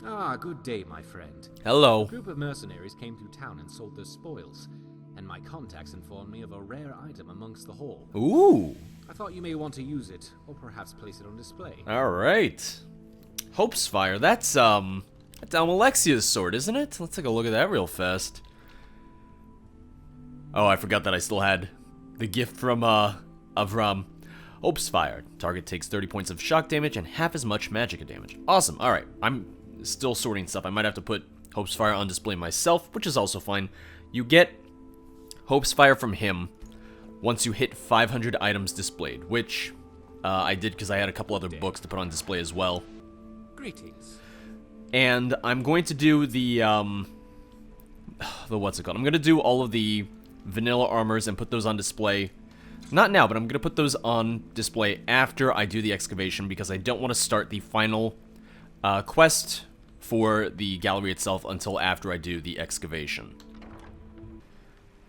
Ah, good day, my friend. Hello. A group of mercenaries came through town and sold their spoils, and my contacts informed me of a rare item amongst the haul. Ooh. I thought you may want to use it, or perhaps place it on display. Alright. Hope's Fire. That's Alexia's sword, isn't it? Let's take a look at that real fast. Oh, I forgot that I still had the gift from, Hope's Fire. Target takes 30 points of shock damage and half as much magic damage. Awesome. Alright. I'm still sorting stuff. I might have to put Hope's Fire on display myself, which is also fine. You get Hope's Fire from him once you hit 500 items displayed, which I did because I had a couple other books to put on display as well. Greetings. And I'm going to do the what's it called? I'm going to do all of the vanilla armors and put those on display. Not now, but I'm going to put those on display after I do the excavation because I don't want to start the final quest for the gallery itself until after I do the excavation.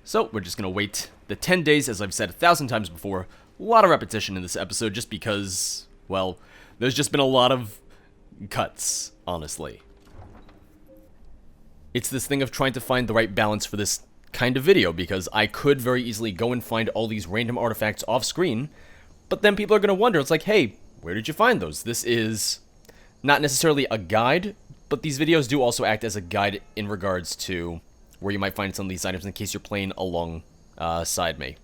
So, we're just going to wait the 10 days, as I've said 1,000 times before. A lot of repetition in this episode just because, well, there's just been a lot of cuts, honestly. It's this thing of trying to find the right balance for this kind of video, because I could very easily go and find all these random artifacts off screen, but then people are going to wonder, it's like, hey, where did you find those? This is not necessarily a guide, but these videos do also act as a guide in regards to where you might find some of these items in case you're playing alongside me.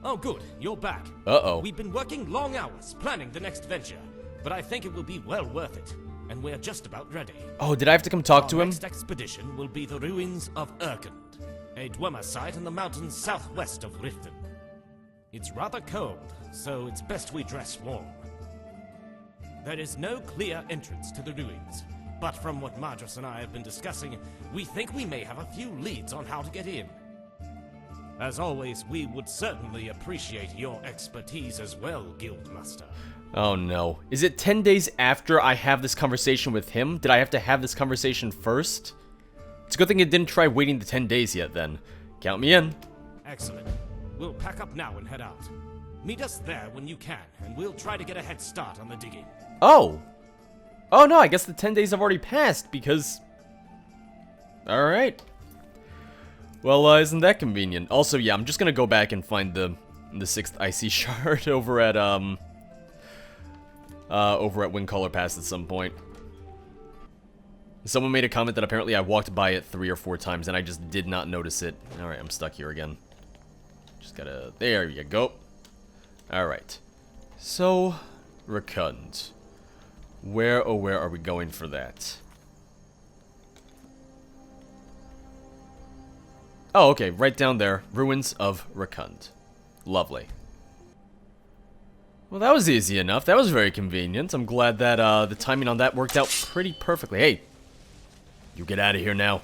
Oh good, you're back. Uh-oh. We've been working long hours planning the next venture, but I think it will be well worth it, and we're just about ready. Oh, did I have to come talk to Our him? next expedition will be the ruins of Urkund, a Dwemer site in the mountains southwest of Riften. It's rather cold, so it's best we dress warm. There is no clear entrance to the ruins, but from what Madras and I have been discussing, we think we may have a few leads on how to get in. As always, we would certainly appreciate your expertise as well, Guildmaster. Oh no. Is it 10 days after I have this conversation with him? Did I have to have this conversation first? It's a good thing I didn't try waiting the 10 days yet then. Count me in. Excellent. We'll pack up now and head out. Meet us there when you can, and we'll try to get a head start on the digging. Oh! Oh no, I guess the 10 days have already passed, because... Alright. Well, isn't that convenient? Also, yeah, I'm just gonna go back and find the 6th icy shard over at Windcaller Pass at some point. Someone made a comment that apparently I walked by it 3 or 4 times and I just did not notice it. Alright, I'm stuck here again. Just gotta... There you go. Alright. So, Rakund. Where, oh where are we going for that? Oh, okay, right down there. Ruins of Rakund. Lovely. Well, that was easy enough. That was very convenient. I'm glad that the timing on that worked out pretty perfectly. Hey, you get out of here now.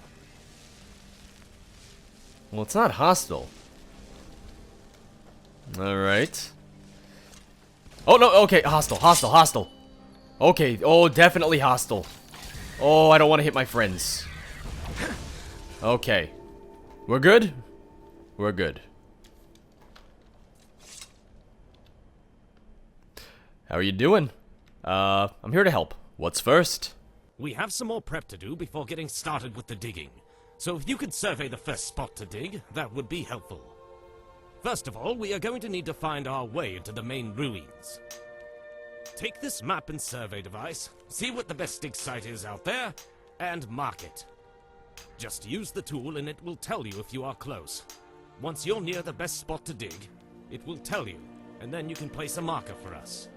Well, it's not hostile. Alright. Oh, no, okay, hostile, hostile, hostile. Okay, oh, definitely hostile. Oh, I don't want to hit my friends. Okay. We're good? We're good. How are you doing? I'm here to help. What's first? We have some more prep to do before getting started with the digging. So if you could survey the first spot to dig, that would be helpful. First of all, we are going to need to find our way into the main ruins. Take this map and survey device, see what the best dig site is out there, and mark it. Just use the tool and it will tell you if you are close. Once you're near the best spot to dig, it will tell you, and then you can place a marker for us.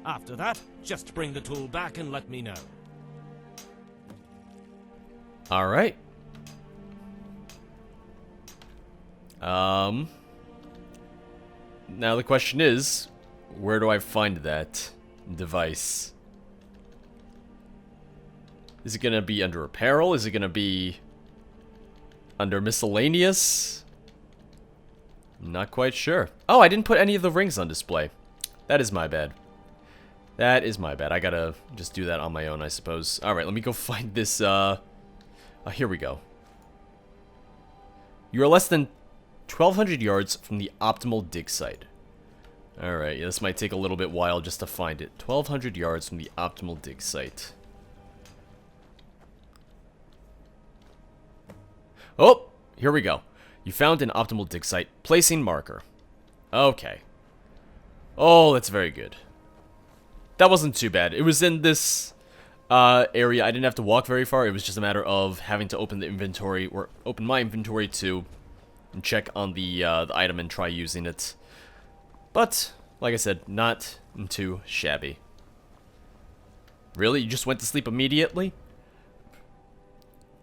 After that, just bring the tool back and let me know. Alright. Now the question is, where do I find that device? Is it gonna be under apparel? Is it gonna be under miscellaneous? I'm not quite sure. Oh, I didn't put any of the rings on display. That is my bad. That is my bad. I gotta just do that on my own, I suppose. Alright, let me go find this, here we go. You are less than 1,200 yards from the optimal dig site. Alright, yeah, this might take a little bit while just to find it. 1,200 yards from the optimal dig site. Oh, here we go. You found an optimal dig site. Placing marker. Okay. Oh, that's very good. That wasn't too bad. It was in this area. I didn't have to walk very far. It was just a matter of having to open the inventory, or open my inventory too, and check on the item and try using it. But, like I said, not too shabby. Really? You just went to sleep immediately?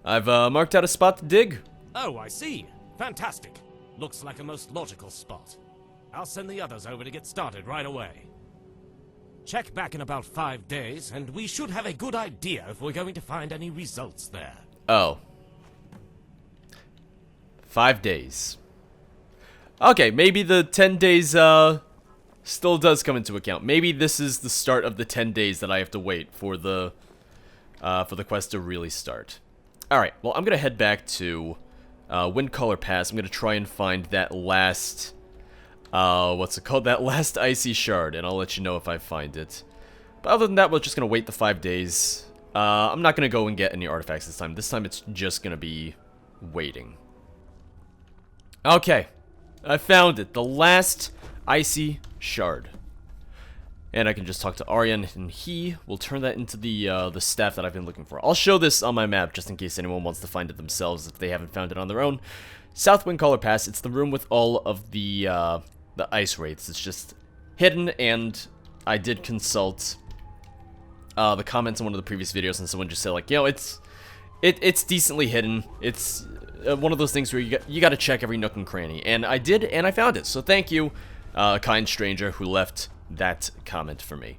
I've marked out a spot to dig. Oh, I see. Fantastic. Looks like a most logical spot. I'll send the others over to get started right away. Check back in about 5 days, and we should have a good idea if we're going to find any results there. Oh. 5 days. Okay, maybe the 10 days, still does come into account. Maybe this is the start of the 10 days that I have to wait for the quest to really start. Alright, well, I'm gonna head back to, Windcaller Pass. I'm gonna try and find that last, what's it called? That last icy shard, and I'll let you know if I find it. But other than that, we're just gonna wait the 5 days. I'm not gonna go and get any artifacts this time. This time it's just gonna be waiting. Okay, I found it. The last icy shard. And I can just talk to Aryan, and he will turn that into the staff that I've been looking for. I'll show this on my map, just in case anyone wants to find it themselves if they haven't found it on their own. South Windcaller Pass, it's the room with all of the ice wraiths. It's just hidden, and I did consult the comments on one of the previous videos, and someone just said, like, you know, it's decently hidden. It's one of those things where you got to check every nook and cranny, and I did, and I found it. So thank you, kind stranger who left that comment for me.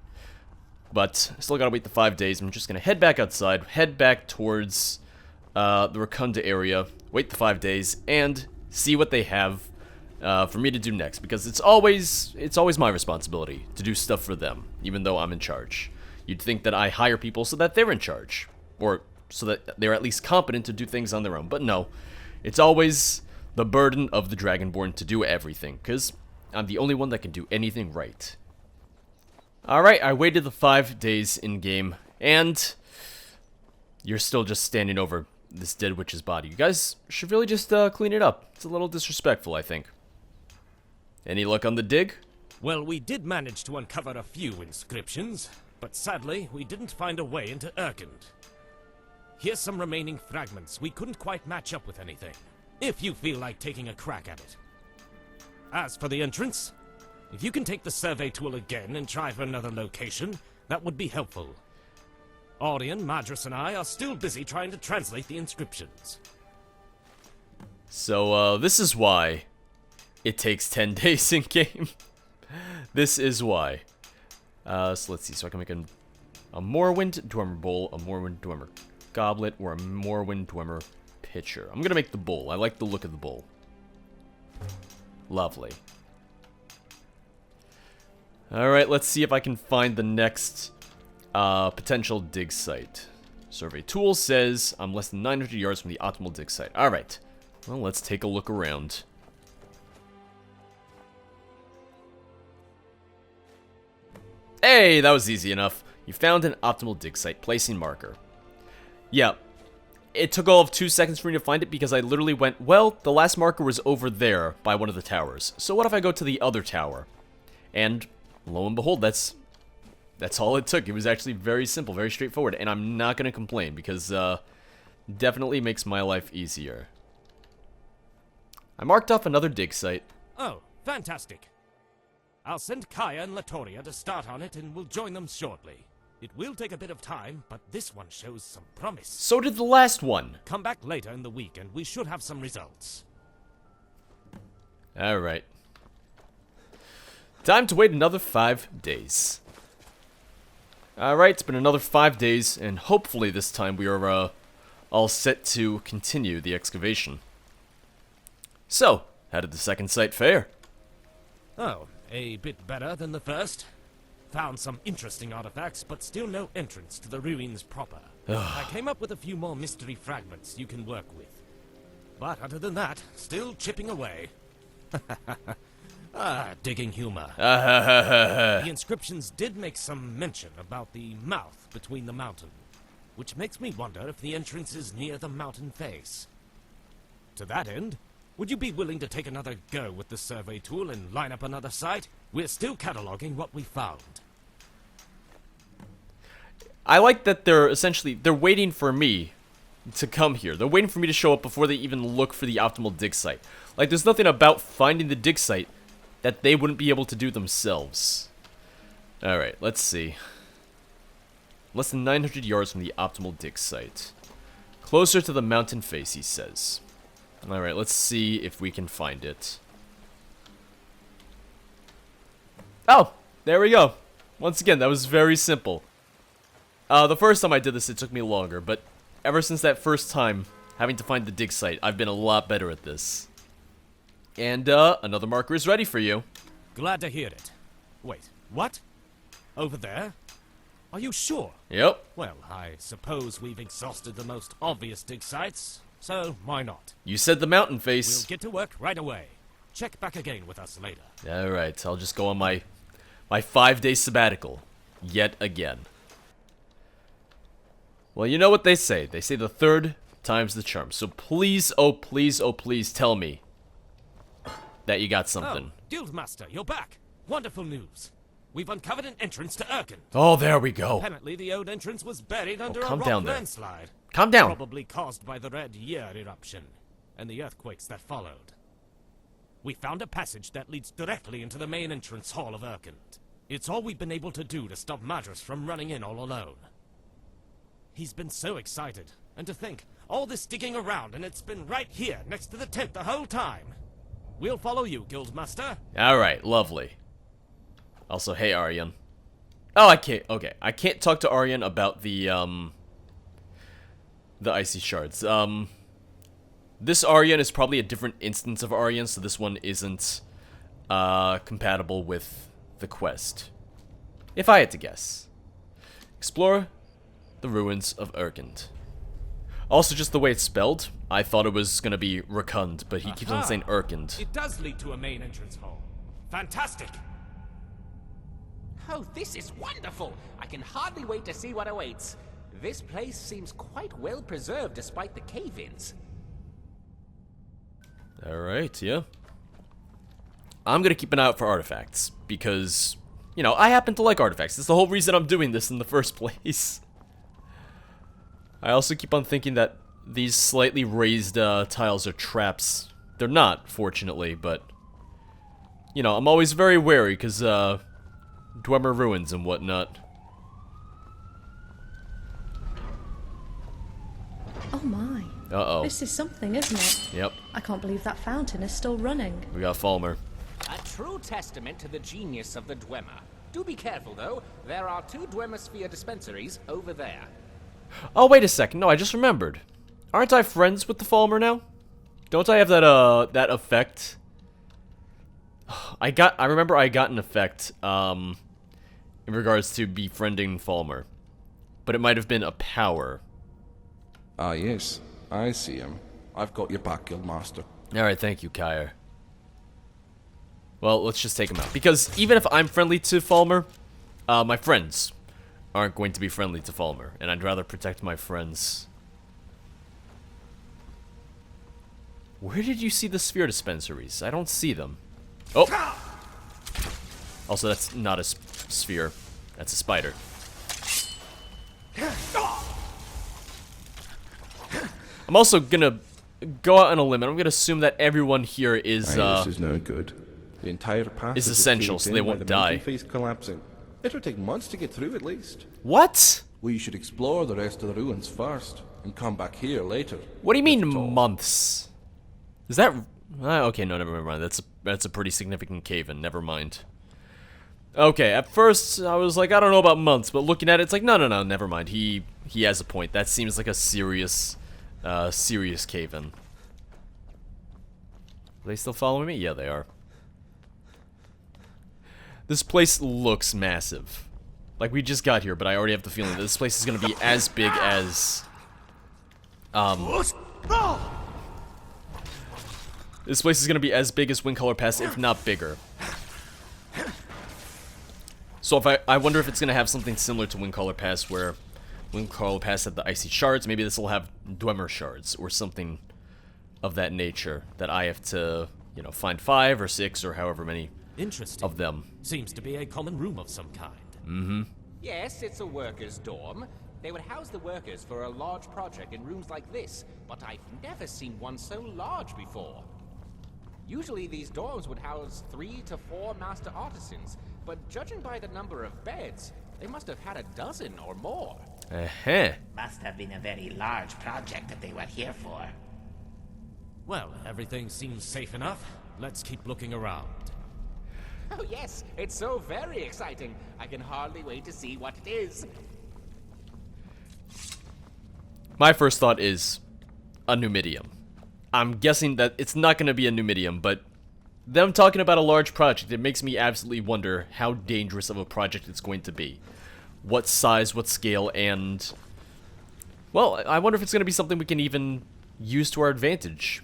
But I still gotta wait the 5 days. I'm just gonna head back outside, head back towards the Rotunda area, wait the 5 days, and see what they have for me to do next. Because it's always my responsibility to do stuff for them, even though I'm in charge. You'd think that I hire people so that they're in charge, or so that they're at least competent to do things on their own. But no, it's always the burden of the Dragonborn to do everything, because I'm the only one that can do anything right. Alright, I waited the 5 days in-game, and you're still just standing over this dead witch's body. You guys should really just clean it up. It's a little disrespectful, I think. Any luck on the dig? Well, we did manage to uncover a few inscriptions, but sadly, we didn't find a way into Urkund. Here's some remaining fragments. We couldn't quite match up with anything, if you feel like taking a crack at it. As for the entrance, if you can take the survey tool again and try for another location, that would be helpful. Aryan, Madras, and I are still busy trying to translate the inscriptions. So, this is why it takes 10 days in-game. This is why. So let's see, so I can make a Morrowind Dwemer Bowl, a Morrowind Dwemer Goblet, or a Morrowind Dwemer Pitcher. I'm gonna make the bowl. I like the look of the bowl. Lovely. Alright, let's see if I can find the next potential dig site. Survey tool says I'm less than 900 yards from the optimal dig site. Alright, well, let's take a look around. Hey, that was easy enough. You found an optimal dig site. Placing marker. Yeah, it took all of 2 seconds for me to find it because I literally went, well, the last marker was over there by one of the towers. So what if I go to the other tower? And lo and behold, that's all it took. It was actually very simple, very straightforward, and I'm not going to complain because definitely makes my life easier. I marked off another dig site. Oh, fantastic. I'll send Kaya and Latoria to start on it, and we'll join them shortly. It will take a bit of time, but this one shows some promise. So did the last one. Come back later in the week, and we should have some results. Alright. Time to wait another 5 days. Alright, it's been another 5 days, and hopefully this time we are all set to continue the excavation. So, how did the second site fare? Oh, a bit better than the first. Found some interesting artifacts, but still no entrance to the ruins proper. I came up with a few more mystery fragments you can work with. But other than that, still chipping away. Digging humor. The inscriptions did make some mention about the mouth between the mountain, which makes me wonder if the entrance is near the mountain face. To that end, would you be willing to take another go with the survey tool and line up another site? We're still cataloging what we found. I like that they're waiting for me to come here. They're waiting for me to show up before they even look for the optimal dig site. Like, there's nothing about finding the dig site that they wouldn't be able to do themselves. Alright, let's see. Less than 900 yards from the optimal dig site. Closer to the mountain face, he says. Alright, let's see if we can find it. Oh, there we go. Once again, that was very simple. The first time I did this, it took me longer, but ever since that first time, having to find the dig site, I've been a lot better at this. And, another marker is ready for you. Glad to hear it. Wait, what? Over there? Are you sure? Yep. Well, I suppose we've exhausted the most obvious dig sites, so why not? You said the mountain face. We'll get to work right away. Check back again with us later. Alright, I'll just go on my 5-day sabbatical. Yet again. Well, you know what they say. They say the third time's the charm. So please, oh please tell me that you got something. Oh, Guildmaster, you're back. Wonderful news. We've uncovered an entrance to Urkend. Oh, there we go. Apparently the old entrance was buried under a calm rock down there. landslide. Calm down. Probably caused by the Red Year eruption and the earthquakes that followed. We found a passage that leads directly into the main entrance hall of Urkend. It's all we've been able to do to stop Madras from running in all alone. He's been so excited. And to think, all this digging around and it's been right here next to the tent the whole time. We'll follow you, Guildmaster. Alright, lovely. Also, hey, Aryan. Oh, I can't. Okay, I can't talk to Aryan about the icy shards. This Aryan is probably a different instance of Aryan, so this one isn't compatible with the quest. If I had to guess. Explore the ruins of Urkend. Also, just the way it's spelled, I thought it was gonna be Rakund, but he keeps on saying Urkend. It does lead to a main entrance hall. Fantastic! Oh, this is wonderful! I can hardly wait to see what awaits. This place seems quite well preserved despite the cave-ins. Alright, yeah. I'm gonna keep an eye out for artifacts, because, you know, I happen to like artifacts. That's the whole reason I'm doing this in the first place. I also keep on thinking that these slightly raised tiles are traps. They're not, fortunately, but, you know, I'm always very wary, because, Dwemer ruins and whatnot. Oh my. Uh-oh. This is something, isn't it? Yep, I can't believe that fountain is still running. we got Falmer. A true testament to the genius of the Dwemer. Do be careful, though. There are 2 Dwemosphere dispensaries over there. Oh, wait a second. No, I just remembered. Aren't I friends with the Falmer now? Don't I have that, that effect? I remember I got an effect, in regards to befriending Falmer. But it might have been a power. Ah, yes. I see him. I've got your back, Guildmaster. Alright, thank you, Kyer. Well, let's just take him out. Because even if I'm friendly to Falmer, my friends aren't going to be friendly to Falmer. And I'd rather protect my friends. Where did you see the sphere dispensaries? I don't see them. Oh! Also, that's not a sphere. That's a spider. I'm also gonna go out on a limb, and I'm gonna assume that everyone here is, Aye, this is no good. The entire path is essential, so they won't die. Face collapsing. It'll take months to get through, at least. What? We should explore the rest of the ruins first, and come back here later. What do you mean if at all. months? Is that... okay, no, never mind. That's a pretty significant cave-in. Never mind. Okay, at first, I was like, I don't know about months, but looking at it, it's like, no, never mind. He has a point. That seems like a serious cave-in. Are they still following me? Yeah, they are. This place looks massive. Like, we just got here, but I already have the feeling that this place is gonna be as big as... This place is gonna be as big as Windcaller Pass, if not bigger. So if I wonder if it's gonna have something similar to Windcaller Pass, where Windcaller Pass had the icy shards. Maybe this will have Dwemer shards or something of that nature that I have to, you know, find 5 or 6 or however many Interesting. of them. Seems to be a common room of some kind. Mm-hmm. Yes, it's a workers' dorm. They would house the workers for a large project in rooms like this, but I've never seen one so large before. Usually these dorms would house 3 to 4 master artisans, but judging by the number of beds, they must have had a dozen or more. Uh-huh. Must have been a very large project that they were here for. Well, everything seems safe enough. Let's keep looking around. Oh yes, it's so very exciting. I can hardly wait to see what it is. My first thought is a Numidium. I'm guessing that it's not going to be a Numidium, but them talking about a large project, it makes me absolutely wonder how dangerous of a project it's going to be. What size, what scale, and... well, I wonder if it's going to be something we can even use to our advantage.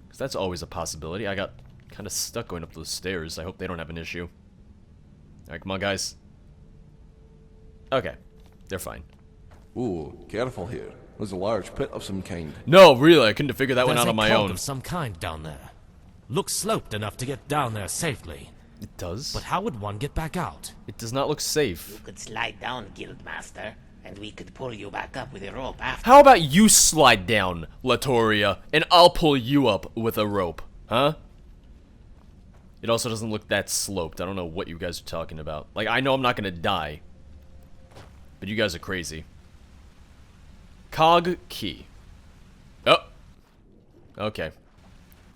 Because that's always a possibility. I got kind of stuck going up those stairs. I hope they don't have an issue. Alright, come on, guys. Okay. They're fine. Ooh, careful here. There's a large pit of some kind. No, really, I couldn't have figured that one out on my There's a own. cog of some kind down there. Looks sloped enough to get down there safely. It does? But how would one get back out? It does not look safe. You could slide down, Guildmaster, and we could pull you back up with a rope after. How about you slide down, Latoria, and I'll pull you up with a rope, huh? It also doesn't look that sloped. I don't know what you guys are talking about. Like, I know I'm not gonna die, but you guys are crazy. Cog key. Oh. Okay.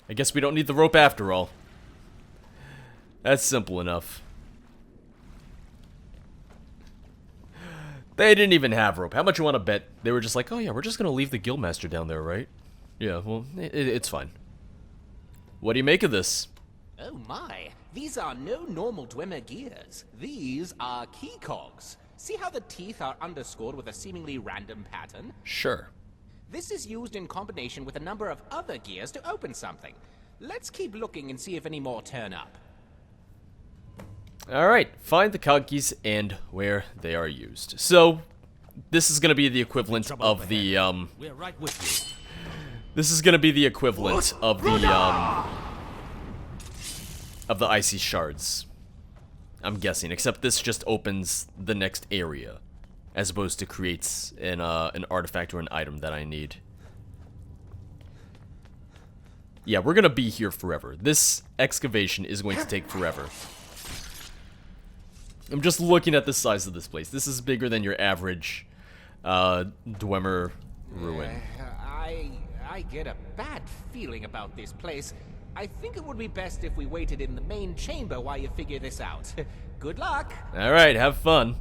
I guess we don't need the rope after all. That's simple enough. They didn't even have rope. How much you want to bet? They were just like, oh yeah, we're just gonna leave the guildmaster down there, right? Yeah, well, it's fine. What do you make of this? Oh my, these are no normal Dwemer gears. These are key cogs. See how the teeth are underscored with a seemingly random pattern? Sure. This is used in combination with a number of other gears to open something. Let's keep looking and see if any more turn up. Alright, find the cog keys and where they are used. So, this is gonna be the equivalent of the, We're right with you. this is gonna be the equivalent of the icy shards. I'm guessing, except this just opens the next area, as opposed to creates an artifact or an item that I need. Yeah, we're gonna be here forever. This excavation is going to take forever. I'm just looking at the size of this place. This is bigger than your average Dwemer ruin. I get a bad feeling about this place. I think it would be best if we waited in the main chamber while you figure this out. Good luck! Alright, have fun.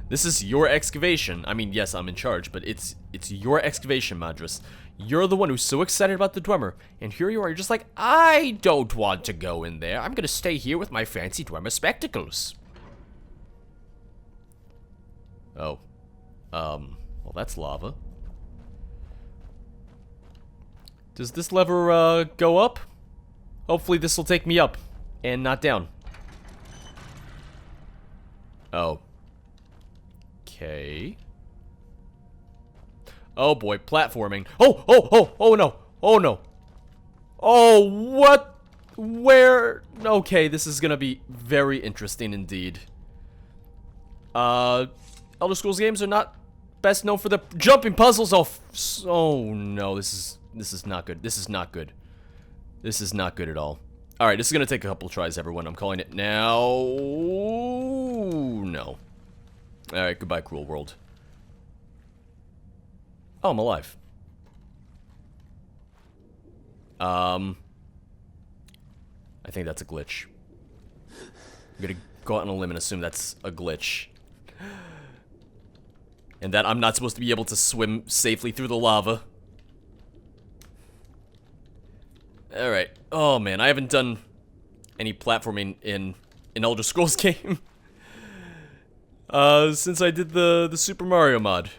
This is your excavation. I mean, yes, I'm in charge, but it's your excavation, Madras. You're the one who's so excited about the Dwemer, and here you are, you're just like, I don't want to go in there. I'm gonna stay here with my fancy Dwemer spectacles. Oh. Well, that's lava. Does this lever, go up? Hopefully this will take me up, and not down. Oh. Okay. Oh boy, platforming. Oh no. Oh no. Oh, what? Where? Okay, this is gonna be very interesting indeed. Elder Scrolls games are not best known for the jumping puzzles. Oh no, this is not good. This is not good. This is not good at all. Alright, this is gonna take a couple tries, everyone. I'm calling it now. No. Alright, goodbye, cruel world. Oh, I'm alive. I think that's a glitch. I'm gonna go out on a limb and assume that's a glitch. And that I'm not supposed to be able to swim safely through the lava. Alright. Oh man, I haven't done any platforming in an Elder Scrolls game. Since I did the Super Mario mod.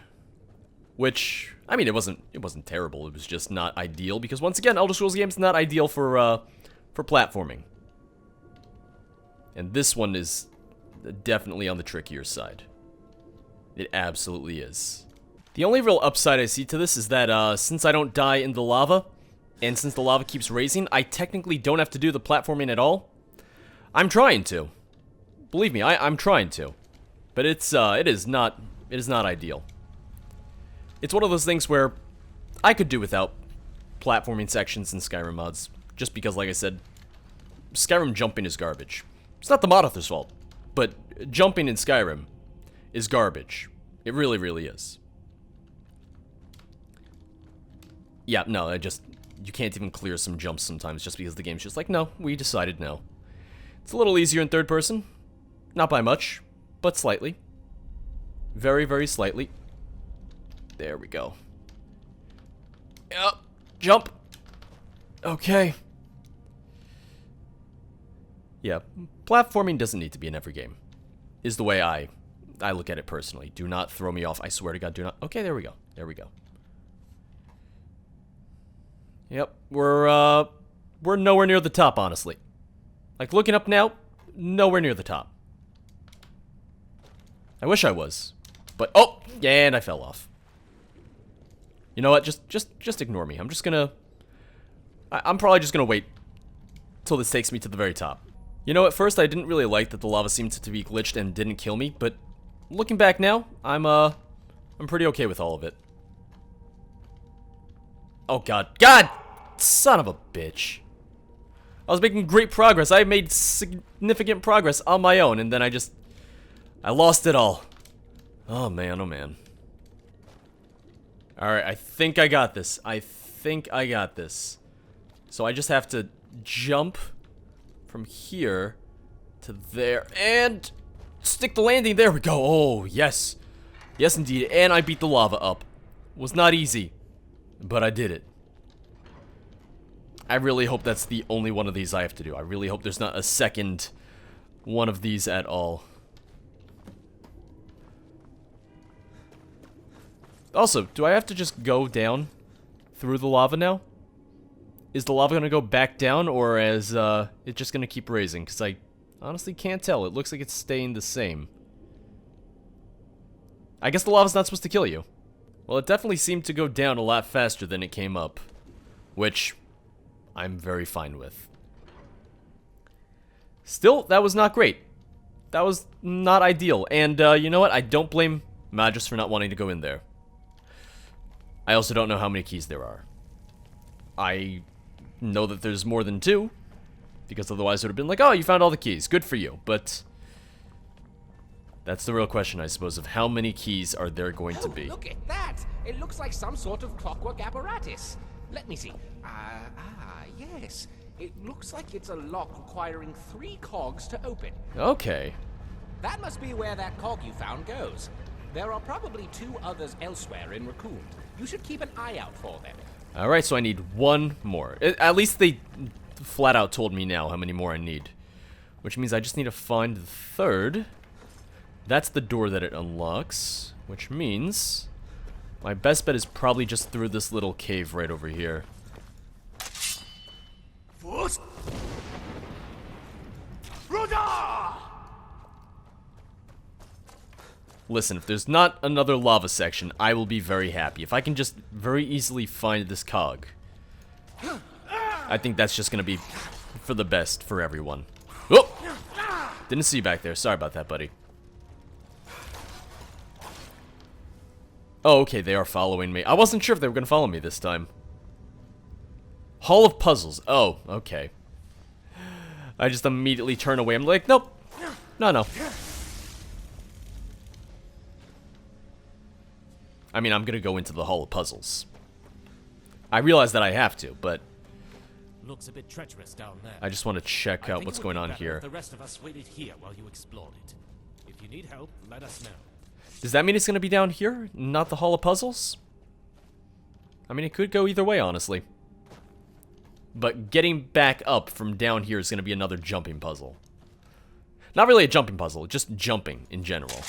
Which, I mean, it wasn't terrible, it was just not ideal, because once again, Elder Scrolls game's not ideal for platforming. And this one is definitely on the trickier side. It absolutely is. The only real upside I see to this is that, since I don't die in the lava, And since the lava keeps raising, I technically don't have to do the platforming at all. I'm trying to. Believe me, I'm trying to. But it is not ideal. It's one of those things where I could do without platforming sections in Skyrim mods. Just because, like I said, Skyrim jumping is garbage. It's not the mod author's fault, but jumping in Skyrim is garbage. It really, really is. Yeah, no, you can't even clear some jumps sometimes just because the game's just like, no, we decided no. It's a little easier in third person. Not by much, but slightly. Very, very slightly. There we go. Yep, jump. Okay. Yeah, platforming doesn't need to be in every game, is the way I look at it personally. Do not throw me off. I swear to God, do not. Okay, there we go. There we go. Yep, we're nowhere near the top, honestly. Like, looking up now, nowhere near the top. I wish I was. But, oh, yeah, and I fell off. You know what, just ignore me. I'm just gonna... I'm probably just gonna wait till this takes me to the very top. You know, at first I didn't really like that the lava seemed to be glitched and didn't kill me, but looking back now, I'm pretty okay with all of it. Oh god. God! Son of a bitch. I was making great progress. I made significant progress on my own, and then I lost it all. Oh man, oh man. Alright, I think I got this. I think I got this. So I just have to jump from here to there and stick the landing. There we go. Oh, yes. Yes, indeed. And I beat the lava up. Was not easy, but I did it. I really hope that's the only one of these I have to do. I really hope there's not a second one of these at all. Also, do I have to just go down through the lava now? Is the lava gonna go back down, or is it just gonna keep raising? Because I honestly can't tell. It looks like it's staying the same. I guess the lava's not supposed to kill you. Well, it definitely seemed to go down a lot faster than it came up, which I'm very fine with. Still, that was not great. That was not ideal, and you know what? I don't blame Magis for not wanting to go in there. I also don't know how many keys there are. I know that there's more than 2, because otherwise it would have been like, oh, you found all the keys, good for you, but that's the real question, I suppose, of how many keys are there going to be. Look at that! It looks like some sort of clockwork apparatus. Let me see. Yes. It looks like it's a lock requiring 3 cogs to open. Okay. That must be where that cog you found goes. There are probably 2 others elsewhere in Raccoon. You should keep an eye out for them. Alright, so I need 1 more. At least they flat out told me now how many more I need. Which means I just need to find the 3rd. That's the door that it unlocks. Which means my best bet is probably just through this little cave right over here. Listen, if there's not another lava section, I will be very happy. If I can just very easily find this cog, I think that's just gonna be for the best for everyone. Oh! Didn't see you back there. Sorry about that, buddy. Oh, okay, they are following me. I wasn't sure if they were gonna follow me this time. Hall of Puzzles. Oh, okay. I just immediately turn away. I'm like, nope. No. I mean, I'm gonna go into the Hall of Puzzles. I realize that I have to, but looks a bit treacherous down there. I just want to check out what's going on here. The rest of us waited here while you explored it. If you need help, let us know. Does that mean it's gonna be down here, not the Hall of Puzzles? I mean, it could go either way, honestly. But getting back up from down here is gonna be another jumping puzzle. Not really a jumping puzzle, just jumping in general.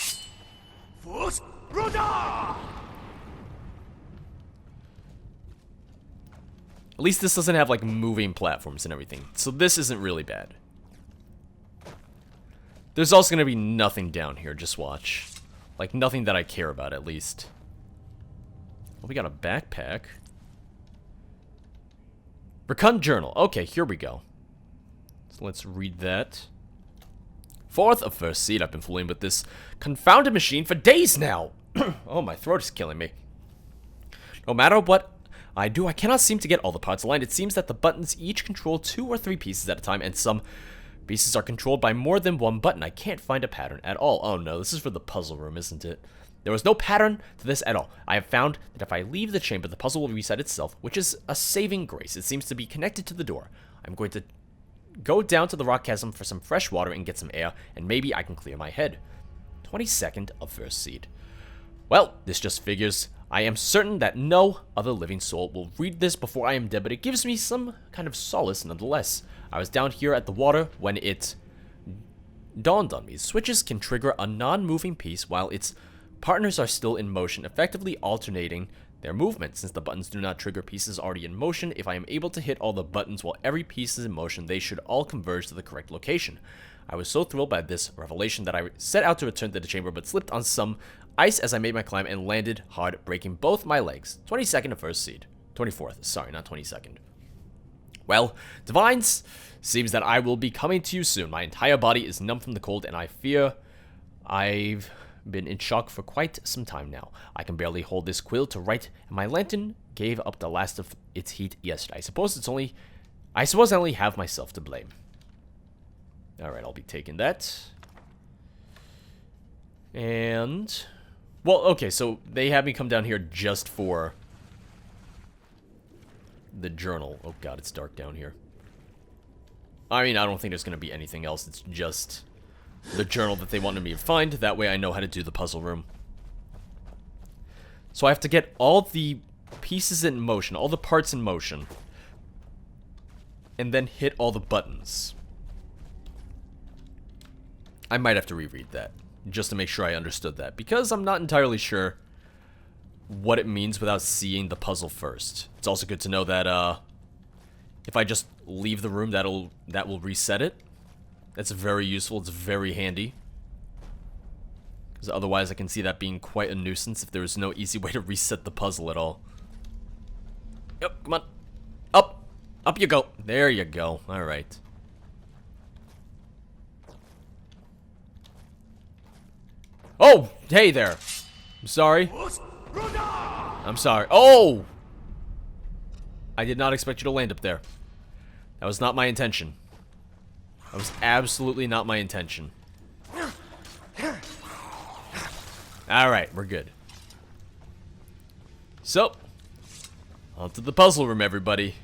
At least this doesn't have, like, moving platforms and everything. So this isn't really bad. There's also going to be nothing down here, just watch. Like, nothing that I care about, at least. Well, we got a backpack. Recon Journal. Okay, here we go. So let's read that. 4th of first seed. I've been fooling with this confounded machine for days now. Oh, my throat is killing me. No matter what I do, I cannot seem to get all the parts aligned. It seems that the buttons each control 2 or 3 pieces at a time, and some pieces are controlled by more than one button. I can't find a pattern at all. Oh no, this is for the puzzle room, isn't it? There was no pattern to this at all. I have found that if I leave the chamber, the puzzle will reset itself, which is a saving grace. It seems to be connected to the door. I'm going to go down to the rock chasm for some fresh water and get some air, and maybe I can clear my head. 22nd of first seed. Well, this just figures. I am certain that no other living soul will read this before I am dead, but it gives me some kind of solace nonetheless. I was down here at the water when it dawned on me. Switches can trigger a non-moving piece while its partners are still in motion, effectively alternating their movement. Since the buttons do not trigger pieces already in motion, if I am able to hit all the buttons while every piece is in motion, they should all converge to the correct location. I was so thrilled by this revelation that I set out to return to the chamber, but slipped on some ice as I made my climb and landed hard, breaking both my legs. 22nd of first seed. 24th, sorry, not 22nd. Well, Divines, seems that I will be coming to you soon. My entire body is numb from the cold, and I fear I've been in shock for quite some time now. I can barely hold this quill to write, and my lantern gave up the last of its heat yesterday. I suppose I only have myself to blame. Alright, I'll be taking that. And well, okay, so they had me come down here just for the journal. Oh god, it's dark down here. I mean, I don't think there's going to be anything else. It's just the journal that they wanted me to find. That way I know how to do the puzzle room. So I have to get all the pieces in motion, all the parts in motion, and then hit all the buttons. I might have to reread that, just to make sure I understood that, because I'm not entirely sure what it means without seeing the puzzle first. It's also good to know that, if I just leave the room, that will reset it. That's very useful, it's very handy. Because otherwise I can see that being quite a nuisance if there is no easy way to reset the puzzle at all. Yep, come on. Up! Up you go! There you go, alright. Oh! Hey there! I'm sorry. I'm sorry. Oh! I did not expect you to land up there. That was not my intention. That was absolutely not my intention. Alright, we're good. So, on to the puzzle room, everybody.